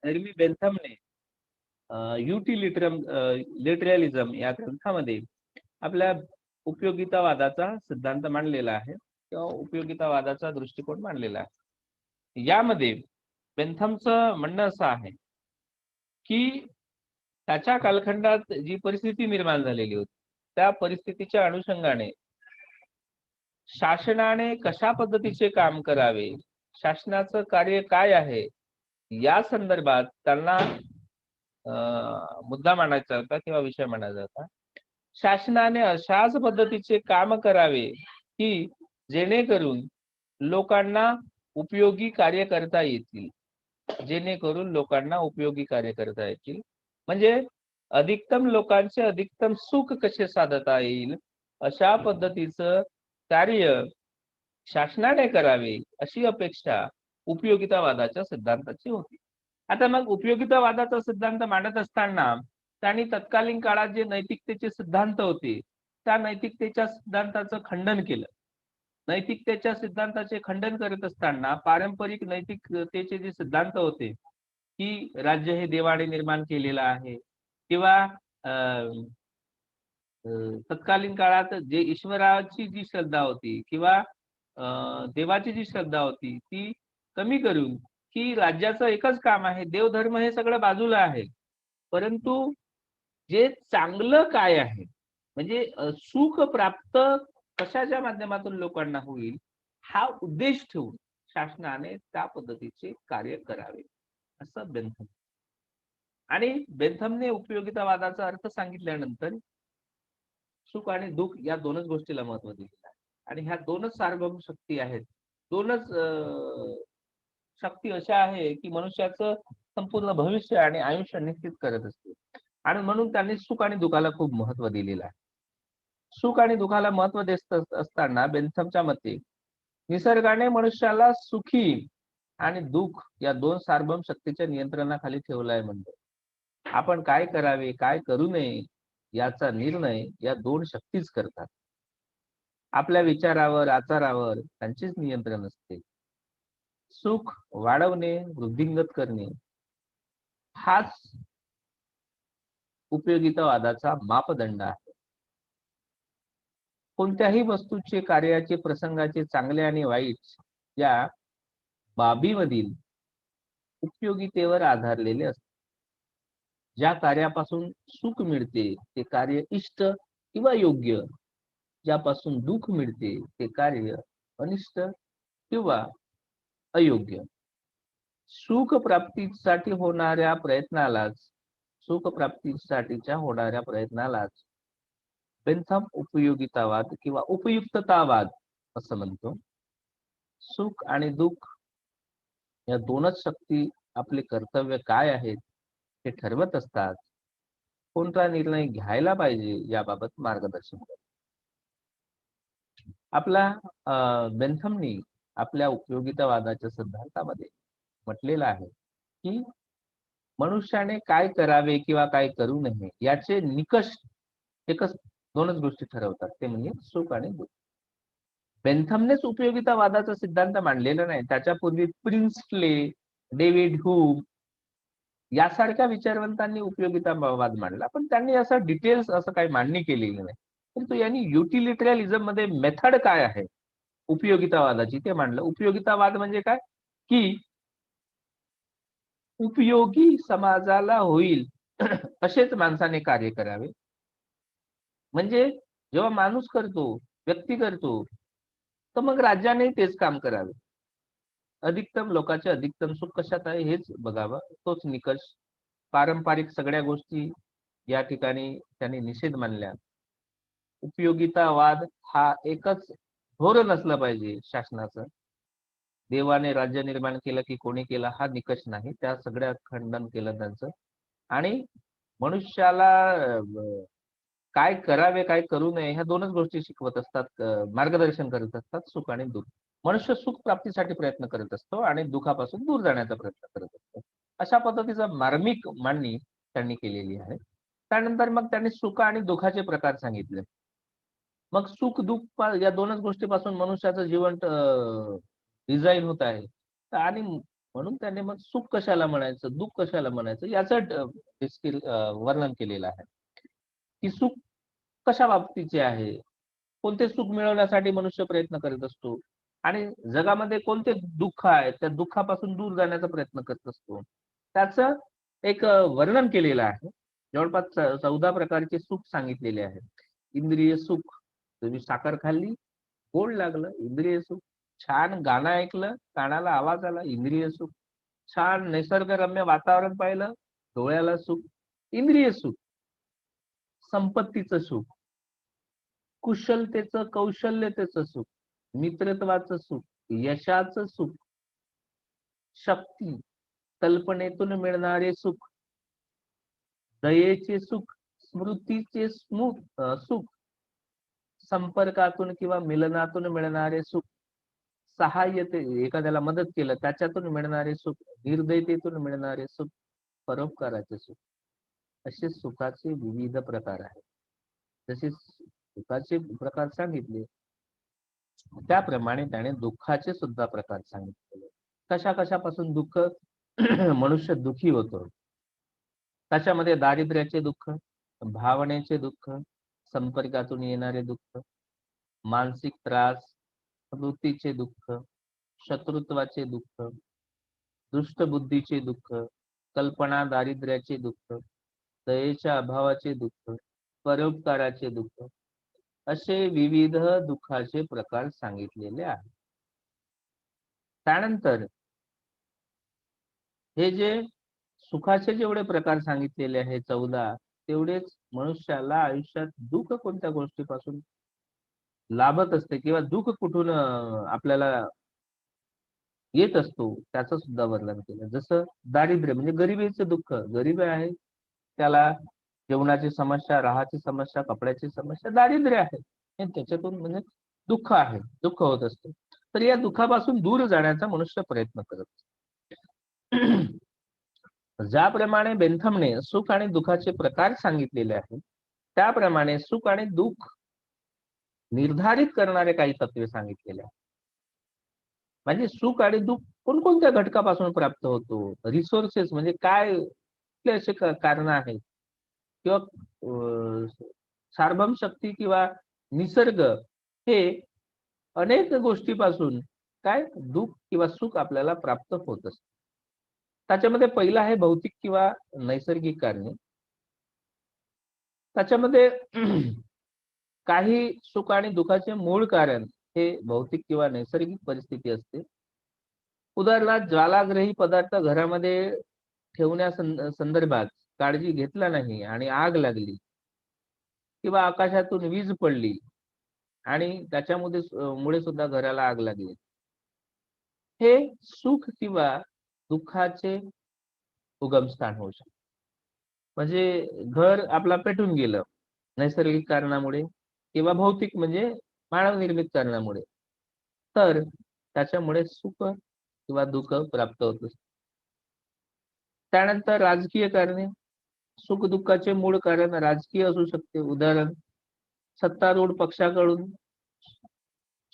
हेर्मी बेंथमने लिटरलिझम या ग्रंथामध्ये आपल्या उपयोगितावादाचा सिद्धांत मांडलेला आहे किंवा उपयोगितावादाचा दृष्टिकोन मांडलेला आहे. यामध्ये बेंथमचं म्हणणं असं आहे की त्याच्या कालखंडात जी परिस्थिती निर्माण झालेली होती त्या परिस्थितीच्या अनुषंगाने शासनाने कशा पद्धतीचे काम करावे, शासनाचं कार्य काय आहे, या संदर्भात त्यांना मुद्दा मांडायचा होता किंवा विषय मांडायचा होता. शासनाने अशाच पद्धतीचे काम करावे की जेणेकरून लोकांना उपयोगी कार्य करता येतील, म्हणजे अधिकतम लोकांचे अधिकतम सुख कसे साधता येईल अशा पद्धतीचं कार्य शासनाने करावे अशी अपेक्षा उपयोगितावादाच्या सिद्धांताची होती. आता मग उपयोगितावादाचा सिद्धांत मांडत असताना त्यांनी तत्कालीन काळात जे नैतिकतेचे सिद्धांत होते त्या नैतिकतेच्या सिद्धांताचं खंडन केलं. नैतिकतेच्या सिद्धांताचे खंडन करत असताना पारंपरिक नैतिकतेचे जे सिद्धांत होते की राज्य हे देवाने निर्माण केलेलं आहे किंवा तत्कालीन काळात जे ईश्वराची जी श्रद्धा होती किंवा देवाची जी श्रद्धा होती ती कमी करून की राज्याचं एकच काम आहे, देवधर्म हे सगळं बाजूला आहे, परंतु जे चांगलं काय आहे म्हणजे सुख प्राप्त कशाच्या माध्यमातून लोकांना होईल हा उद्देश ठेवून शासनाने त्या पद्धतीचे कार्य करावे असं बेंथम. आणि बेंथमने उपयोगितावादाचा अर्थ सांगितल्यानंतर सुख आणि दुःख या दोनच गोष्टीला महत्व दिलेलं आहे. आणि ह्या दोनच सार्वभौम शक्ती आहेत, दोनच शक्ती अशा आहे की मनुष्याचं संपूर्ण भविष्य आणि आयुष्य निश्चित करत असते. आणि म्हणून त्यांनी सुख आणि दुःखाला खूप महत्व दिलेलं आहे. सुख आणि दुःखाला महत्व देत असताना बेंथमच्या मते निसर्गाने मनुष्याला सुखी आणि दुःख या दोन सार्वभौम शक्तीच्या नियंत्रणाखाली ठेवलं आहे. म्हणजे आपण काय करावे काय करू नये याचा निर्णय या दोन शक्तीच करतात. आपल्या विचारावर आचारावर त्यांचेच नियंत्रण असते. सुख वाढवणे वृद्धिंगत करणे हाच उपयोगितावादाचा मापदंड आहे. कोणत्याही वस्तूचे कार्याचे प्रसंगाचे चांगले आणि वाईट या बाबीमधील उपयोगितेवर आधारलेले असते. ज्या कार्यापासून सुख मिळते ते कार्य इष्ट किंवा योग्य, ज्यापासून दुःख मिळते ते कार्य अनिष्ट किंवा अयोग्य. सुख प्राप्तीसाठी होणाऱ्या प्रयत्नालाच बेंथम उपयोगितावाद किंवा उपयुक्ततावाद असं म्हणतो. सुख आणि दुःख या दोनच शक्ती आपले कर्तव्य काय आहेत हे ठरवत असतात. कोणता निर्णय घ्यायला पाहिजे याबाबत मार्गदर्शन करतात. आपला बेंथमनी आपल्या उपयोगितावादाच्या सिद्धांतामध्ये म्हटलेलं आहे की मनुष्याने काय करावे किंवा काय करू नये याचे निकष एकच दोनच गोष्टी ठरवतात, ते म्हणजे सुख आणि दुःख. बेंथमनेच उपयोगितावादाचा सिद्धांत मांडलेला नाही, त्याच्यापूर्वी प्रिन्सले, डेव्हिड ह्यूम यासारख्या विचारवंतांनी उपयोगितावाद मांडला, पण त्यांनी असं डिटेल्स असं काही मांडणी केलेली नाही. परंतु यांनी युटिलिटरियलिझम मध्ये मेथड काय आहे उपयोगितावादाची ते मांडलं. उपयोगितावाद म्हणजे काय की उपयोगी समाजाला होईल असेच माणसाने कार्य करावे. म्हणजे जेव्हा माणूस करतो, व्यक्ती करतो, तर मग राज्याने तेच काम करावे. अधिकतम लोकांचे अधिकतम सुख कशात आहे हेच बघावं, तोच निकष. पारंपरिक सगळ्या गोष्टी या ठिकाणी त्यांनी निषेध मानल्या. उपयोगितावाद हा एकच धोरण असलं पाहिजे शासनाचं. देवाने राज्य निर्माण केलं की कोणी केलं हा निकष नाही, त्या सगळ्या खंडन केलं त्यांचं. आणि मनुष्याला काय करावे काय करू नये ह्या दोनच गोष्टी शिकवत असतात, मार्गदर्शन करत असतात, सुख आणि दुःख. मनुष्य सुख प्राप्तीसाठी प्रयत्न करत असतो आणि दुःखापासून दूर जाण्याचा प्रयत्न करत असतो. अशा पद्धतीचा मार्मिक मांडणी त्यांनी केलेली आहे. त्यानंतर मग त्यांनी सुख आणि दुःखाचे प्रकार सांगितले. मग सुख दुःख या दोनच गोष्टीपासून मनुष्याचं जीवन डिझाईन होत आहे. आणि म्हणून त्याने मग सुख कशाला म्हणायचं, दुःख कशाला म्हणायचं याचं वर्णन केलेलं आहे, की सुख कशा बाबतीचे आहे, कोणते सुख मिळवण्यासाठी मनुष्य प्रयत्न करत असतो आणि जगामध्ये कोणते दुःख आहे, त्या दुःखापासून दूर जाण्याचा प्रयत्न करत असतो. त्याचं एक वर्णन केलेलं आहे. जवळपास 14 प्रकारचे सुख सांगितलेले आहेत. इंद्रिय सुख, तुम्ही साखर खाल्ली, गोड लागलं, इंद्रिय सुख. छान गाणं ऐकलं, कानाला आवाज आला, इंद्रिय सुख. छान निसर्गरम्य वातावरण पाहिलं, डोळ्याला सुख, इंद्रिय सुख. संपत्तीचं सुख, कुशलतेचं, कौशल्यतेचं सुख, मित्रत्वाचं सुख, यशाचं सुख, शक्ती, कल्पनेतून मिळणारे सुख, दयेचे सुख, स्मृतीचे सुख, संपर्कातून किंवा मिलनातून मिळणारे सुख, सहाय्यते, एखाद्याला मदत केलं त्याच्यातून मिळणारे सुख, निर्दयतेतून मिळणारे सुख, परोपकाराचे सुख. असे सुखाचे विविध प्रकार आहेत. जसे सुखाचे प्रकार सांगितले त्याप्रमाणे त्याने दुःखाचे सुद्धा प्रकार सांगितले. कशा कशापासून दुःख मनुष्य दुःखी होतो. त्याच्यामध्ये दारिद्र्याचे दुःख, भावनेचे दुःख, संपर्कातून येणारे दुःख, मानसिक त्रास, वृत्तीचे दुःख, शत्रुत्वाचे दुःख, दुष्टबुद्धीचे दुःख, कल्पना दारिद्र्याचे दुःख, दयेच्या अभावाचे दुःख, परोपकाराचे दुःख, असे विविध दुःखाचे प्रकार सांगितलेले आहेत. त्यानंतर हे जे सुखाचे जेवढे प्रकार सांगितलेले आहेत 14, तेवढेच मनुष्याला आयुष्यात दुःख कोणत्या गोष्टीपासून लाभत असते किंवा दुःख कुठून आपल्याला येत असतो त्याचं सुद्धा वर्णन केलं. जसं दारिद्र्य म्हणजे गरिबीचं दुःख, गरीब आहे त्याला जेवणाची समस्या, राहायची समस्या, कपड्याची समस्या, दारिद्र्य आहे आणि त्याच्यातून म्हणजे दुःख आहे, दुःख होत असते. तर या दुःखापासून दूर जाण्याचा मनुष्य प्रयत्न करत असतो. ज्याप्रमाणे बेंथमने सुख आणि दुःखाचे प्रकार सांगितलेले आहेत, त्याप्रमाणे सुख आणि दुःख निर्धारित करणारे काही तत्वे सांगितलेले आहेत. म्हणजे सुख आणि दुःख कोणकोणत्या घटकापासून प्राप्त होतो, रिसोर्सेस म्हणजे काय, कुठले असे कारण आहेत किंवा सार्वभौम शक्ती किंवा निसर्ग हे अनेक गोष्टीपासून काय दुःख किंवा सुख आपल्याला प्राप्त होत असते. त्याच्यामध्ये पहिलं आहे भौतिक किंवा नैसर्गिक कारणे. त्याच्यामध्ये काही सुख आणि दुःखाचे मूळ कारण हे भौतिक किंवा नैसर्गिक परिस्थिती असते. उदाहरणार्थ ज्वालाग्रही पदार्थ घरामध्ये ठेवण्या संदर्भात काळजी घेतला नाही आणि आग लागली किंवा आकाशातून वीज पडली आणि त्याच्यामध्ये मुळे सुद्धा घराला आग लागली. हे सुख किंवा दुःखाचे उगमस्थान होऊ शकते. म्हणजे घर आपला पेटून गेलं नैसर्गिक कारणामुळे किंवा भौतिक म्हणजे मानवनिर्मित कारणामुळे, तर त्याच्यामुळे सुख किंवा दुःख प्राप्त होत असते. त्यानंतर राजकीय कारणे, सुख दुःखाचे मूळ कारण राजकीय असू शकते. उदाहरण सत्तारूढ पक्षाकडून,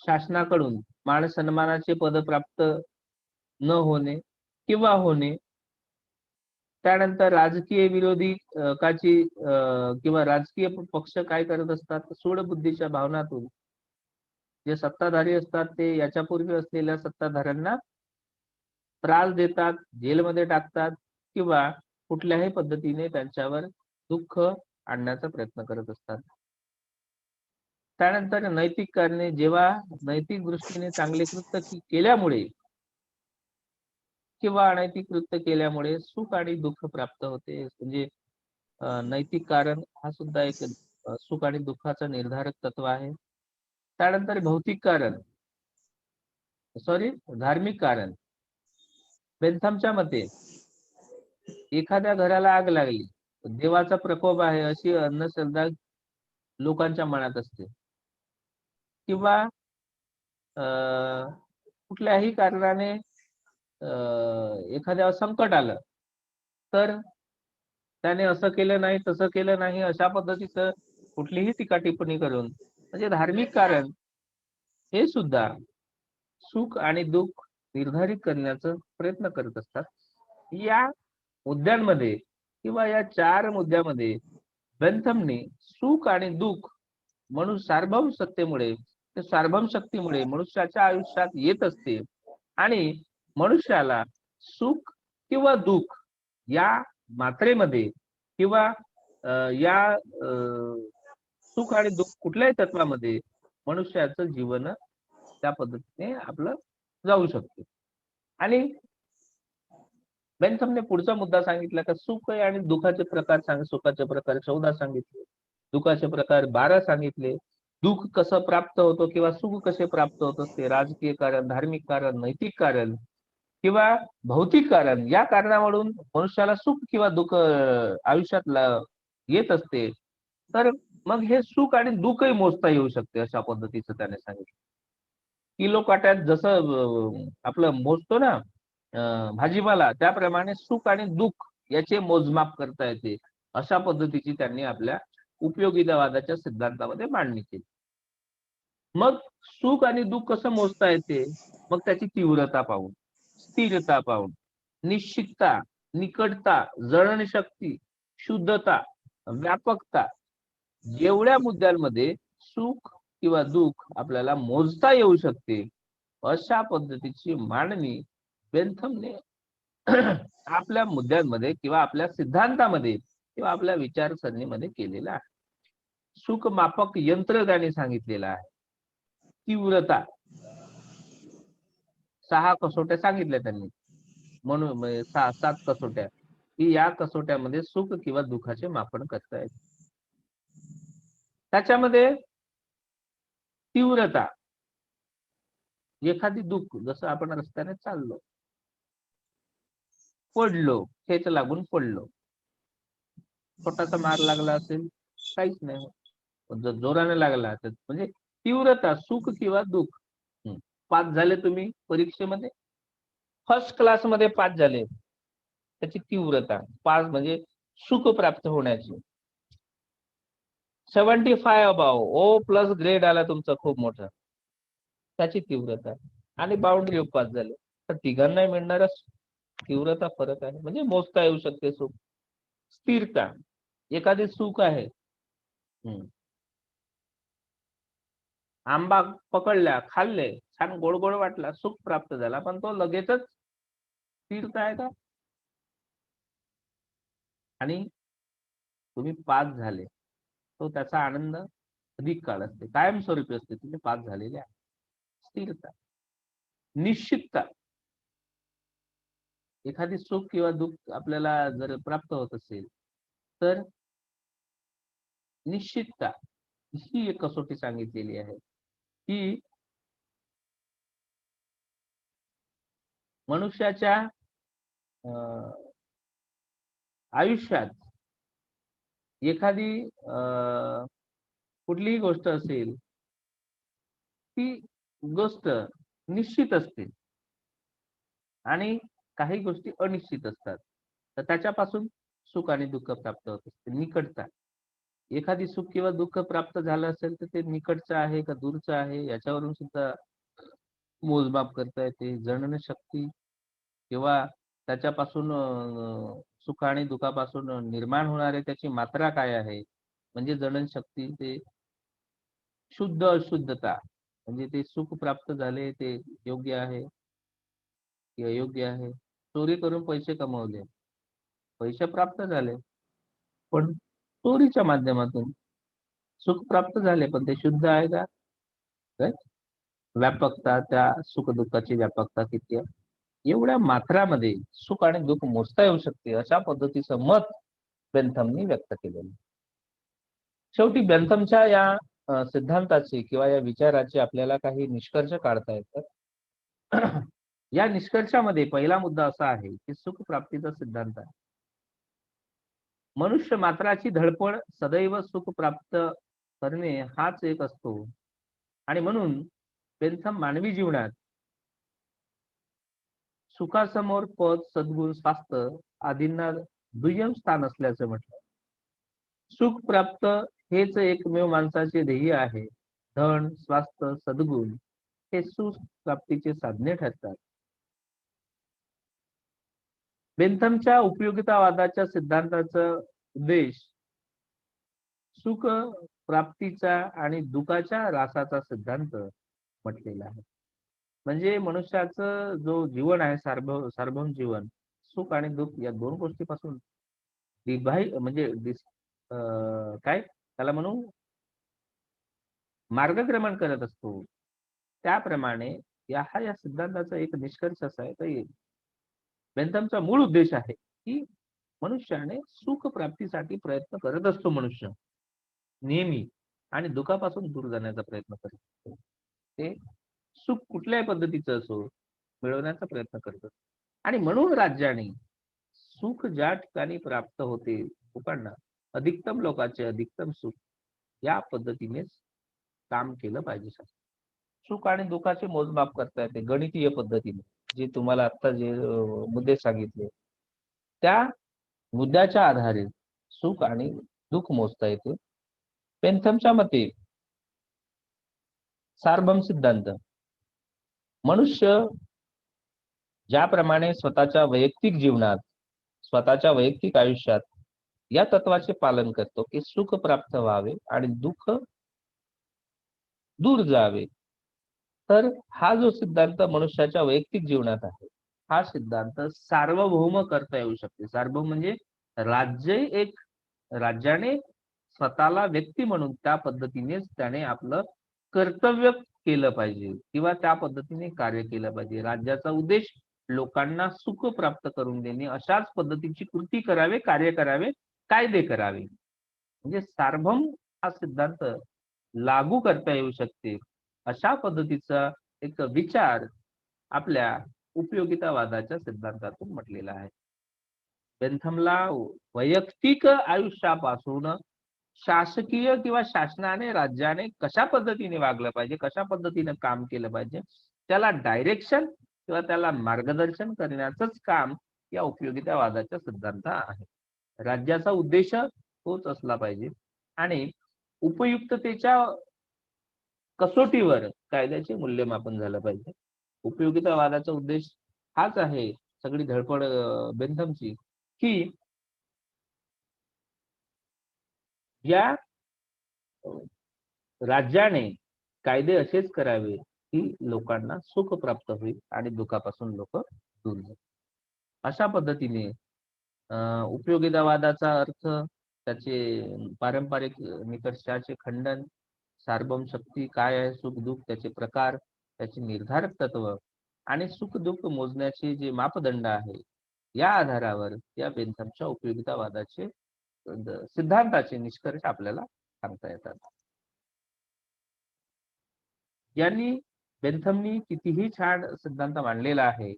शासनाकडून मान सन्मानाचे पद प्राप्त न होणे किंवा होणे. त्यानंतर राजकीय विरोधी किंवा राजकीय पक्ष काय करत असतात, सूडबुद्धीच्या भावनातून जे सत्ताधारी असतात ते याच्यापूर्वी असलेल्या सत्ताधाऱ्यांना त्रास देतात, जेलमध्ये टाकतात किंवा कुठल्याही पद्धतीने त्यांच्यावर दुःख आणण्याचा प्रयत्न करत असतात. त्यानंतर नैतिक कारणे, जेव्हा नैतिक दृष्टीने चांगले कृत्य केल्यामुळे किंवा अनैतिक कृत्य केल्यामुळे सुख आणि दुःख प्राप्त होते. म्हणजे नैतिक कारण हा सुद्धा एक सुख आणि दुःखाचा निर्धारक तत्व आहे. त्यानंतर भौतिक कारण, धार्मिक कारण. बेंथमच्या मते एखाद्या घराला आग लागली, देवाचा प्रकोप आहे अशी अंधश्रद्धा लोकांच्या मनात असते किंवा कुठल्याही कारणाने एखाद्यावर संकट आलं तर त्याने असं केलं नाही, तसं केलं नाही, अशा पद्धतीचं कुठलीही टीका टिप्पणी करून, म्हणजे धार्मिक कारण हे सुद्धा सुख आणि दुःख निर्धारित करण्याचा प्रयत्न करत असतात. या मुद्द्यांमध्ये किंवा या 4 मुद्द्यामध्ये बेंथमने सुख आणि दुःख म्हणून सार्वभौम सत्तेमुळे, ते सार्वभौम शक्तीमुळे मनुष्याच्या आयुष्यात येत असते आणि मनुष्याला सुख किंवा दुःख या मात्रेमध्ये किंवा या सुख आणि दुःख कुठल्याही तत्वामध्ये मनुष्याचं जीवन त्या पद्धतीने आपलं जाऊ शकते. आणि बेंथमने पुढचा मुद्दा सांगितला का सुख आणि दुःखाचे प्रकार सुखाचे प्रकार 14 सांगितले, दुःखाचे प्रकार 12 सांगितले. दुःख कसं प्राप्त होतो किंवा सुख कसे प्राप्त होत असते, राजकीय कारण, धार्मिक कारण, नैतिक कारण किंवा भौतिक कारण, या कारणावरून मनुष्याला सुख किंवा दुःख आयुष्यात येत असते. तर मग हे सुख आणि दुःखही मोजता येऊ शकते, अशा पद्धतीचं त्याने सांगितलं. किलो काट्यात जसं आपलं मोजतो ना भाजीपाला, त्याप्रमाणे सुख आणि दुःख याचे मोजमाप करता येते, अशा पद्धतीची त्यांनी आपल्या उपयोगितावादाच्या सिद्धांतामध्ये मांडणी केली. मग सुख आणि दुःख कसं मोजता येते? मग त्याची तीव्रता पाहून, स्थिरता पाहून, निश्चितता, निकटता, जळणशक्ती, शुद्धता, व्यापकता, जेवढ्या मुद्द्यांमध्ये सुख किंवा दुःख आपल्याला मोजता येऊ शकते, अशा पद्धतीची मांडणी बेंथमने आपल्या मुद्द्यांमध्ये किंवा आपल्या सिद्धांतामध्ये किंवा आपल्या विचारसरणीमध्ये केलेला आहे. सुख मापक यंत्र त्याने सांगितलेलं आहे. तीव्रता 6 कसोट्या सांगितल्या त्यांनी, म्हणून 7 कसोट्या, की या कसोट्यामध्ये सुख किंवा दुःखाचे मापन करता येते. त्याच्यामध्ये तीव्रता, एखादी दुःख, जसं आपण रस्त्याने चाललो, पडलो, ठेच लागून पडलो, छोटासा मार लागला असेल, काहीच नाही, जर जोराने लागला तर म्हणजे तीव्रता, सुख किंवा दुःख. पास झाले तुम्ही परीक्षेमध्ये, फर्स्ट क्लास मध्ये पास झाले, त्याची तीव्रता, पास म्हणजे सुख प्राप्त होण्याची. 75 अबाव, ओ प्लस ग्रेड आला तुमचा खूप मोठा, त्याची तीव्रता. आणि बाउंड्री ऑफ पास झाले, तर तिघांनाही मिळणारा तीव्रता फरक आहे, म्हणजे मोजता येऊ शकते सुख. स्थिरता, एखादे सुख आहे, आंबा पकडल्या, खाल्ले, छान गोड गोड वाटला, सुख प्राप्त झाला, पण तो लगेचच स्थिरता आहे का? आणि तुम्ही पास झाले, तो त्याचा आनंद अधिक काळ असते, कायमस्वरूपी असते, तुम्ही पास झालेले आहे. स्थिरता. निश्चितता, एखादी सुख किंवा दुःख आपल्याला जर प्राप्त होत असेल तर निश्चितता ही एक कसोटी सांगितलेली आहे, की मनुष्याच्या आयुष्यात एखादी कुठलीही गोष्ट असेल, ती गोष्ट निश्चित असते आणि काही गोष्टी अनिश्चित असतात, तर त्याच्यापासून सुख आणि दुःख प्राप्त होत असते. निकटता, एखादी सुख किंवा दुःख प्राप्त झालं असेल तर ते निकटचं आहे का दूरचं आहे, याच्यावरून सुद्धा मोजमाप करता येते. जणन शक्ती किंवा त्याच्यापासून सुख आणि दुःखापासून निर्माण होणारे त्याची मात्रा काय आहे, म्हणजे जणन शक्ती, ते शुद्ध अशुद्धता, म्हणजे ते सुख प्राप्त झाले ते योग्य आहे की अयोग्य आहे. चोरी करून पैसे कमवले, पैसे प्राप्त झाले, पण चोरीच्या माध्यमातून सुख प्राप्त झाले, पण ते शुद्ध आहे का? व्यापकता, त्या सुख दुःखाची व्यापकता किती आहे, एवढ्या मात्रामध्ये सुख आणि दुःख मोजता येऊ शकते, अशा पद्धतीचं मत बेंथमनी व्यक्त केलेलं. शेवटी बेंथमच्या या सिद्धांताचे किंवा या विचाराचे आपल्याला काही निष्कर्ष काढता येतात. या निष्कर्षामध्ये पहिला मुद्दा असा आहे की सुख प्राप्तीचा सिद्धांत आहे. मनुष्य मात्राची धडपड सदैव सुख प्राप्त करणे हाच एक असतो, आणि म्हणून बेंथम मानवी जीवनात सुखासमोर पद, सद्गुण, स्वास्थ्य आदींना दुय्यम स्थान असल्याचं म्हटलं. सुख प्राप्त हेच एकमेव माणसाचे ध्येय आहे. धन, स्वास्थ्य, सद्गुण हे सुख प्राप्तीचे साधने ठरतात. बेंथमच्या उपयोगितावादाच्या सिद्धांताचा उद्देश सुख प्राप्तीचा आणि दुःखाच्या रासाचा सिद्धांत म्हटलेला आहे. म्हणजे मनुष्याचं जो जीवन आहे सार्वभौम जीवन, सुख आणि दुःख या दोन गोष्टीपासून म्हणजे काय त्याला म्हणू मार्गक्रमण करत असतो. त्याप्रमाणे या सिद्धांताचा एक निष्कर्ष असा आहे की बेंथमचा मूळ उद्देश आहे की मनुष्याने सुख प्राप्तीसाठी प्रयत्न करत असतो मनुष्य नेहमी आणि दुःखापासून दूर जाण्याचा प्रयत्न करत असतो. ते सुख कुठल्याही पद्धतीचं असो मिळवण्याचा प्रयत्न करत असतो. आणि म्हणून राज्याने सुख ज्या ठिकाणी प्राप्त होते लोकांना अधिकतम लोकांचे अधिकतम सुख या पद्धतीनेच काम केलं पाहिजे. सुख आणि दुःखाचे मोजमाप करता येते गणितीय पद्धतीने. जे तुम्हाला आता जे मुद्दे सांगितले त्या मुद्द्याच्या आधारे सुख आणि दुःख मोजता येते. बेंथमच्या मते सार्वभौम सिद्धांत मनुष्य ज्याप्रमाणे स्वतःच्या वैयक्तिक जीवनात स्वतःच्या वैयक्तिक आयुष्यात या तत्वाचे पालन करतो की सुख प्राप्त व्हावे आणि दुःख दूर जावे, तर हा जो सिद्धांत मनुष्याच्या वैयक्तिक जीवनात आहे हा सिद्धांत सार्वभौम करता येऊ शकते. सार्वभौम म्हणजे राज्याने स्वतःला व्यक्ती म्हणून त्या पद्धतीनेच त्याने आपलं कर्तव्य केलं पाहिजे किंवा त्या पद्धतीने कार्य केलं पाहिजे. राज्याचा उद्देश लोकांना सुख प्राप्त करून देणे अशाच पद्धतीची कृती करावे, कार्य करावे, कायदे करावे. म्हणजे सार्वभौम हा सिद्धांत लागू करता येऊ शकते अशा पद्धतीचा एक विचार आपल्या उपयोगितावादाच्या सिद्धांतातून म्हटलेला आहे. बेंथमला वैयक्तिक आयुष्यापासून शासकीय किंवा शासनाने राज्याने कशा पद्धतीने वागलं पाहिजे, कशा पद्धतीने काम केलं पाहिजे, त्याला डायरेक्शन किंवा त्याला मार्गदर्शन करण्याचंच काम या उपयोगितावादाचा सिद्धांत आहे. राज्याचा उद्देश तोच असला पाहिजे आणि उपयुक्ततेच्या कसोटीवर कायद्याचे मूल्यमापन झालं पाहिजे. उपयोगितावादाचा उद्देश हाच आहे सगळी धडपड बेंथमची की या राज्याने कायदे असेच करावे की लोकांना सुख प्राप्त होईल आणि दुःखापासून लोक दूर जातील. अशा पद्धतीने उपयोगितावादाचा अर्थ त्याचे पारंपरिक निकषाचे खंडन, सार्वभौम शक्ती काय आहे, सुख दुःख त्याचे प्रकार, त्याचे निर्धारक तत्व आणि सुख दुःख मोजण्याचे जे मापदंड आहे या आधारावर या बेंथमच्या उपयोगितावादाचे सिद्धांताचे निष्कर्ष आपल्याला सांगता येतात. यांनी बेंथमनी कितीही छान सिद्धांत मांडलेला आहे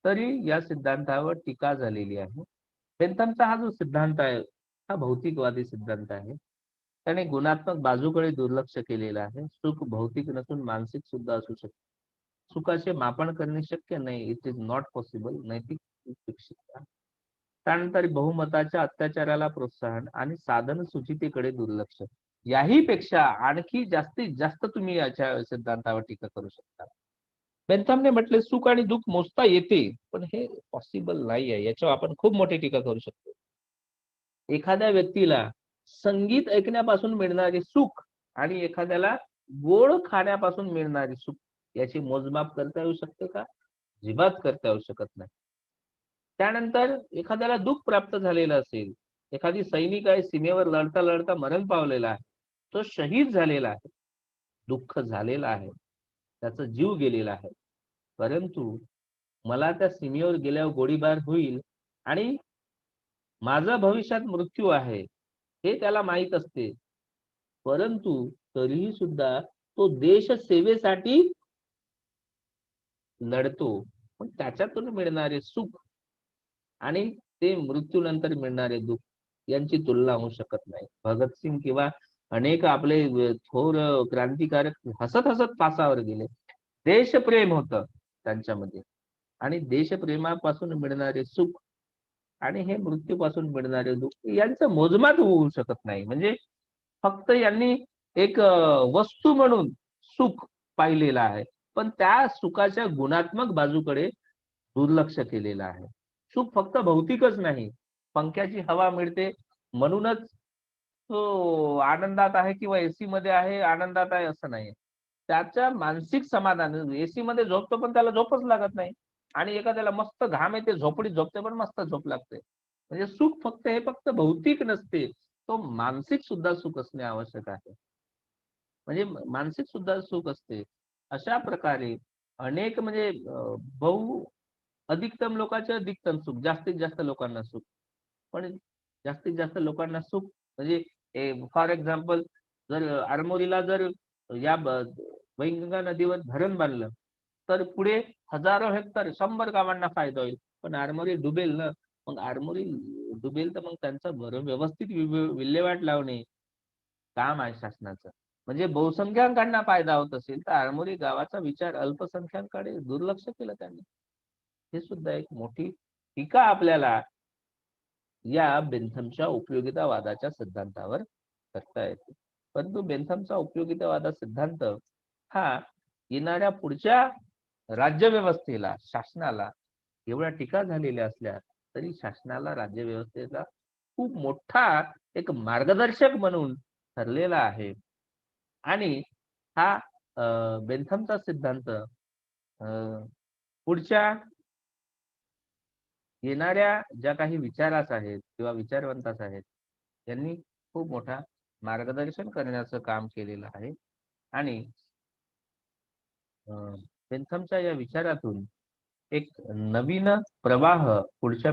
तरी या सिद्धांतावर टीका झालेली आहे. बेंथमचा हा जो सिद्धांत आहे हा भौतिकवादी सिद्धांत आहे. त्याने गुणात्मक बाजूकडे दुर्लक्ष केलेलं आहे. सुख भौतिक नसून मानसिक सुद्धा असू शकते. सुखाचे मापन करणे शक्य नाही, इट इज नॉट पॉसिबल. नैतिक शिक्षित. त्यानंतर बहुमताच्या अत्याचाराला प्रोत्साहन आणि साधन सुचितेकडे दुर्लक्ष. याही पेक्षा आणखी जास्तीत जास्त तुम्ही याच्या सिद्धांतावर टीका करू शकता. बेंथमने म्हटले सुख आणि दुःख मोजता येते पण हे पॉसिबल नाही आहे. याच्यावर आपण खूप मोठी टीका करू शकतो. एखाद्या व्यक्तीला संगीत ऐकण्यापासून मिळणारे सुख आणि एखाद्याला गोड खाण्यापासून मिळणारे सुख याची मोजमाप करता येऊ शकते का? अजिबात करता येऊ शकत नाही. त्यानंतर एखाद्याला दुःख प्राप्त झालेलं असेल, एखादी सैनिक आहे सीमेवर लढता लढता मरण पावलेला आहे, तो शहीद झालेला आहे, दुःख झालेलं आहे, त्याचा जीव गेलेला आहे, परंतु मला त्या सीमेवर गेल्यावर गोळीबार होईल आणि माझा भविष्यात मृत्यू आहे हे त्याला माहित असते, परंतु तरीही सुद्धा तो देश सेवेसाठी लढतो. पण त्याच्यातून मिळणारे सुख आणि ते मृत्यूनंतर मिळणारे दुःख यांची तुलना होऊ शकत नाही. भगतसिंग किंवा अनेक आपले थोर क्रांतिकारक हसत हसत फासावर गेले. देशप्रेम होतं त्यांच्यामध्ये आणि देशप्रेमापासून मिळणारे सुख आणि हे मृत्यूपासून मिळणारे दुःख यांचं मोजमाप होऊ शकत नाही. म्हणजे फक्त यांनी एक वस्तू म्हणून सुख पाहिलेलं आहे पण त्या सुखाच्या गुणात्मक बाजूकडे दुर्लक्ष केलेलं आहे. सुख फक्त भौतिकच नाही. पंख्याची हवा मिळते म्हणूनच तो आनंदात आहे किंवा एसी मध्ये आहे, आनंदात आहे असं नाही. त्याच्या मानसिक समाधान एसी मध्ये झोपतो पण त्याला झोपच लागत नाही. आणि एखाद्याला मस्त घाम येते, झोपडीत झोपते पण मस्त झोप लागते. म्हणजे सुख हे फक्त भौतिक नसते. तो मानसिक सुद्धा सुख असणे आवश्यक आहे. म्हणजे मानसिक सुद्धा सुख असते. अशा प्रकारे अनेक म्हणजे बहु अधिकतम लोकांचे अधिकतम सुख, जास्तीत जास्त लोकांना सुख. पण जास्तीत जास्त लोकांना सुख म्हणजे फॉर एक्झाम्पल जर आरमोरीला जर या वैनगंगा नदीवर धरण बांधलं, तर पुढे हजारो हेक्टर 100 गावांना फायदा होईल. पण आरमोरी डुबेल ना. मग आरमोरी डुबेल तर मग त्यांचं व्यवस्थित विल्हेवाट लावणे काम आहे शासनाचं. म्हणजे बहुसंख्याकांना फायदा होत असेल, तर आरमोरी गावाचा विचार अल्पसंख्याकांकडे दुर्लक्ष केलं त्यांनी. हे सुद्धा एक मोठी टीका आपल्याला या बेंथमच्या उपयोगितावादाच्या सिद्धांतावर करता येते. परंतु बेंथमचा उपयोगितावादा सिद्धांत हा येणाऱ्या पुढच्या राज्यव्यवस्थेला, शासनाला एवढ्या टीका झालेल्या असल्या तरी शासनाला राज्यव्यवस्थेचा खूप मोठा एक मार्गदर्शक म्हणून ठरलेला आहे. आणि हा बेंथमचा सिद्धांत पुढच्या येणाऱ्या ज्या काही विचारास आहेत किंवा विचारवंतास आहेत, त्यांनी खूप मोठा मार्गदर्शन करण्याचं काम केलेलं आहे. आणि बेंथमच्या या विचारातून एक नवीन प्रवाह पुढच्या